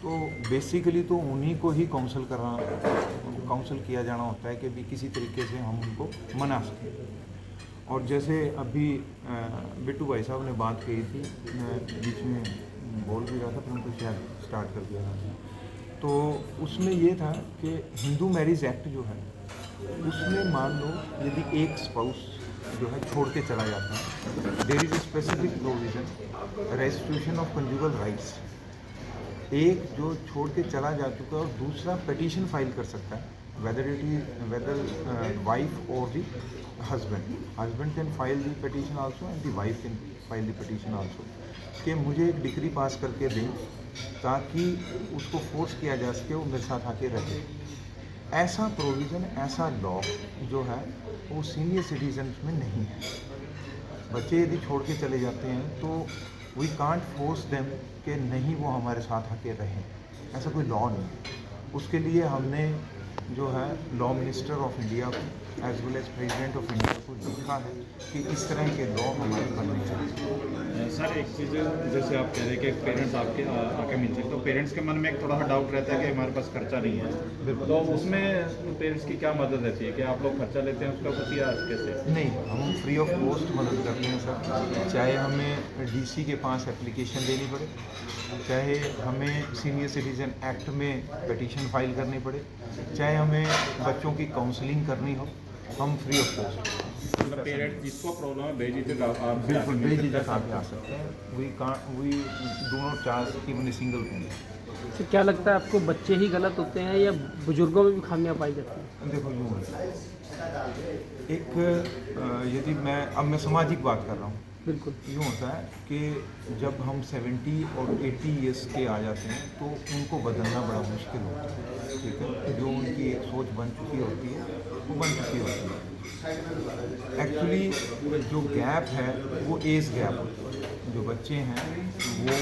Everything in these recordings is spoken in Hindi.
तो बेसिकली तो उन्हीं को ही काउंसल किया जाना होता है कि भी किसी तरीके से हम उनको मना सकें। और जैसे अभी बिट्टू भाई साहब ने बात कही थी, मैं बीच में बोल भी रहा था परंतु शायद स्टार्ट कर दिया था, तो उसमें ये था कि हिंदू मैरिज एक्ट जो है उसमें मान लो यदि एक स्पाउस जो है छोड़ के चला जाता है, there is a specific provision restitution of conjugal rights. एक जो छोड़ के चला जा चुका है और दूसरा पिटीशन फाइल कर सकता है, वेदर वाइफ और the husband can file the petition also and the wife can file the petition also, कि मुझे एक डिक्री पास करके दें ताकि उसको फोर्स किया जा सके वो मेरे साथ आके रहे। ऐसा प्रोविज़न, ऐसा लॉ जो है वो सीनियर सिटीजन में नहीं है। बच्चे यदि छोड़ के चले जाते हैं तो वी कांट फोर्स देम कि नहीं वो हमारे साथ आके रहें, ऐसा कोई लॉ नहीं। उसके लिए हमने जो है लॉ मिनिस्टर ऑफ इंडिया को as well as president of India को लिखा है कि इस तरह के लॉ हमारे बनने चाहिए। सर एक चीज़ जैसे आप कह रहे हैं कि पेरेंट्स आपके आके मिल सकते, तो पेरेंट्स के मन में एक थोड़ा सा डाउट रहता है कि हमारे पास खर्चा नहीं है, तो उसमें पेरेंट्स की क्या मदद रहती है कि आप लोग खर्चा लेते हैं उसका कुछ या कैसे? नहीं, हम फ्री ऑफ कॉस्ट मदद करते हैं सर। चाहे हमें डीसी के पास एप्लीकेशन देनी पड़े, चाहे हमें सीनियर सिटीजन एक्ट में पिटीशन फाइल करनी पड़े, चाहे हमें बच्चों की काउंसलिंग करनी हो, हम फ्री ऑफ कॉस्ट। मतलब पेरेंट्स जिसको प्रॉब्लम है बेझिझक आप बिल्कुल बेझिझक आप आ सकते हैं। We do not charge even a single penny. तो क्या लगता है आपको, बच्चे ही गलत होते हैं या बुजुर्गों में भी खामियां पाई जाती हैं? देखो यूँ है, एक यदि मैं सामाजिक बात कर रहा हूँ, बिल्कुल यूँ होता है कि जब हम 70 और 80 ईयर्स के आ जाते हैं तो उनको बदलना बड़ा मुश्किल होता है, ठीक है। जो उनकी एक सोच बन चुकी होती है वो बन चुकी होती है। एक्चुअली जो गैप है वो एज गैप होता है। जो बच्चे हैं वो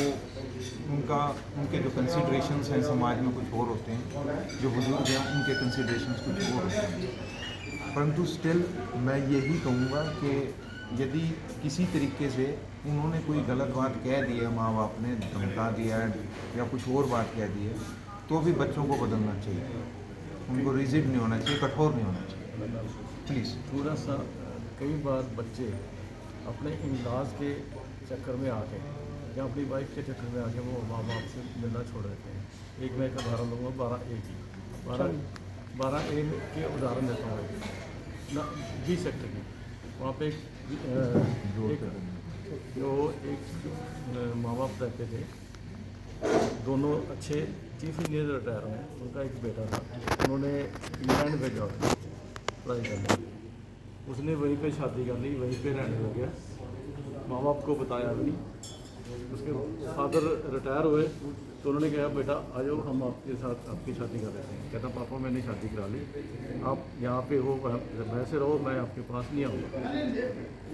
उनके जो कंसिड्रेशंस हैं समाज में कुछ और होते हैं, जो बुजुर्ग हैं उनके कंसिड्रेशंस कुछ और होते हैं। परंतु स्टिल मैं यही कहूँगा कि यदि किसी तरीके से उन्होंने कोई गलत बात कह दी है, माँ बाप ने धमका दिया है या कुछ और बात कह दी है, तो भी बच्चों को बदलना चाहिए। उनको रिजिड नहीं होना चाहिए, कठोर नहीं होना चाहिए, प्लीज़। थोड़ा सा कई बार बच्चे अपने इमदाज के चक्कर में आके या अपनी वाइफ के चक्कर में आके वो माँ बाप से मिलना छोड़ देते हैं। एक मैं एक उदाहरण दूँगा, 12A की 12A के उदाहरण देता हूँ ना, 20 सेक्टर की। वहाँ पे एक माँ बाप रहते थे, दोनों अच्छे चीफ इंजीनियर रिटायर हुए। उनका एक बेटा था, उन्होंने इंग्लैंड भेजा पढ़ाई करने, उसने वहीं पे शादी कर ली, वहीं पे रहने लग गया, माँ बाप को बताया भी नहीं। उसके फादर रिटायर हुए तो उन्होंने कहा बेटा आ जाओ हम आपके साथ आपकी शादी कर देते हैं। कहता पापा मैंने शादी करा ली, आप यहाँ पे हो, वैसे रहो, मैं आपके पास नहीं आऊँगा।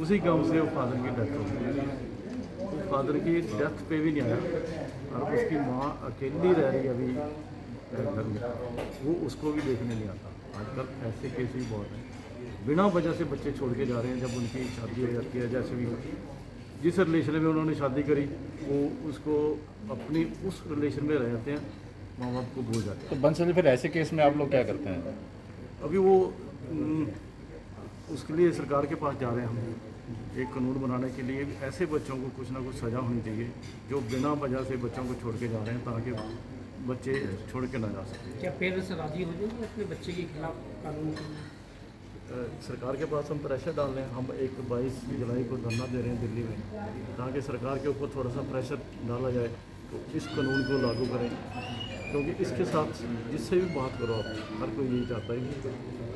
उसी गांव से वो फादर की डेथ हो गई। तो फादर की डेथ पे भी नहीं आया और उसकी माँ अकेली रह रही अभी घर में, वो उसको भी देखने नहीं आता। आजकल ऐसे केस भी बहुत हैं, बिना वजह से बच्चे छोड़ के जा रहे हैं। जब उनकी शादी हो जाती है, जैसे भी जिस रिलेशन में उन्होंने शादी करी वो उसको अपनी उस रिलेशन में रहते हैं, माँ बाप को भूल जाते हैं। तो बंसल फिर ऐसे केस में आप लोग क्या करते हैं? अभी वो उसके लिए सरकार के पास जा रहे हैं हम, एक कानून बनाने के लिए। ऐसे बच्चों को कुछ ना कुछ सज़ा होनी चाहिए जो बिना वजह से बच्चों को छोड़ के जा रहे हैं, ताकि बच्चे छोड़ के ना जा सकें। क्या पेरेंट्स राजी हो जाएंगे अपने बच्चे के खिलाफ कानून? सरकार के पास हम प्रेशर डाल रहे हैं। हम एक 22 जुलाई को धरना दे रहे हैं दिल्ली में, ताकि सरकार के ऊपर थोड़ा सा प्रेशर डाला जाए तो इस कानून को लागू करें। क्योंकि इसके साथ जिससे भी बात करो आप, हर कोई यही चाहता है कि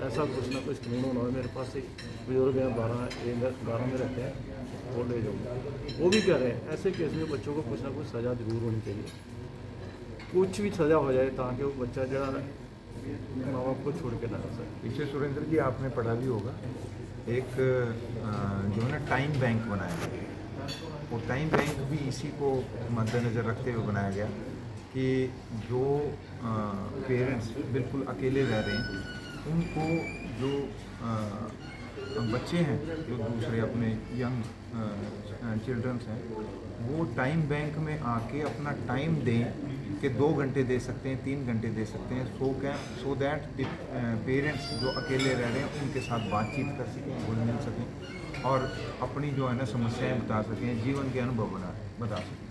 ऐसा कुछ ना कुछ कानून होना है। मेरे पास एक बुजुर्ग हैं, 12 में रहते हैं, वो ले जाऊँगा। वो भी कह रहे हैं ऐसे केस में बच्चों को कुछ ना कुछ सज़ा जरूर होनी चाहिए, कुछ भी सज़ा हो जाए ताकि वो बच्चा जरा माँ बाप को छोड़ के ना जा सके। पीछे सुरेंद्र जी आपने पढ़ा भी होगा, एक जो है ना टाइम बैंक बनाया गया। वो टाइम बैंक भी इसी को मद्देनज़र रखते हुए बनाया गया कि जो पेरेंट्स बिल्कुल अकेले रह रहे हैं उनको, जो बच्चे हैं जो दूसरे अपने यंग चिल्ड्रंस हैं, वो टाइम बैंक में आके अपना टाइम दें कि 2 घंटे दे सकते हैं, 3 घंटे दे सकते हैं, सो दैट पेरेंट्स जो अकेले रह रहे हैं उनके साथ बातचीत कर सकें, घुल मिल सकें और अपनी जो है ना समस्याएं बता सकें, जीवन के अनुभव बता सकें।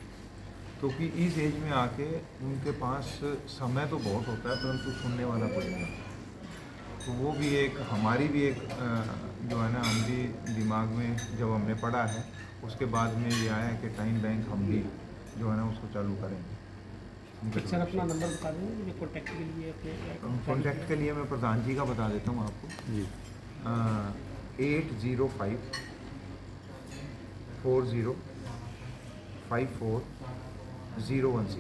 क्योंकि इस एज में आके उनके पास समय तो बहुत होता है परंतु सुनने वाला कोई नहीं। तो वो भी एक हमारी भी एक जो है ना हम भी दिमाग में जब हमने पढ़ा है उसके बाद में ये आया है कि टाइम बैंक हम भी जो है ना उसको चालू करेंगे। सर अपना नंबर बता देंगे मुझे कॉन्टैक्ट के लिए अपने कॉन्टैक्ट के लिए मैं प्रधान जी का बता देता हूँ आपको जी 805 40 54 010।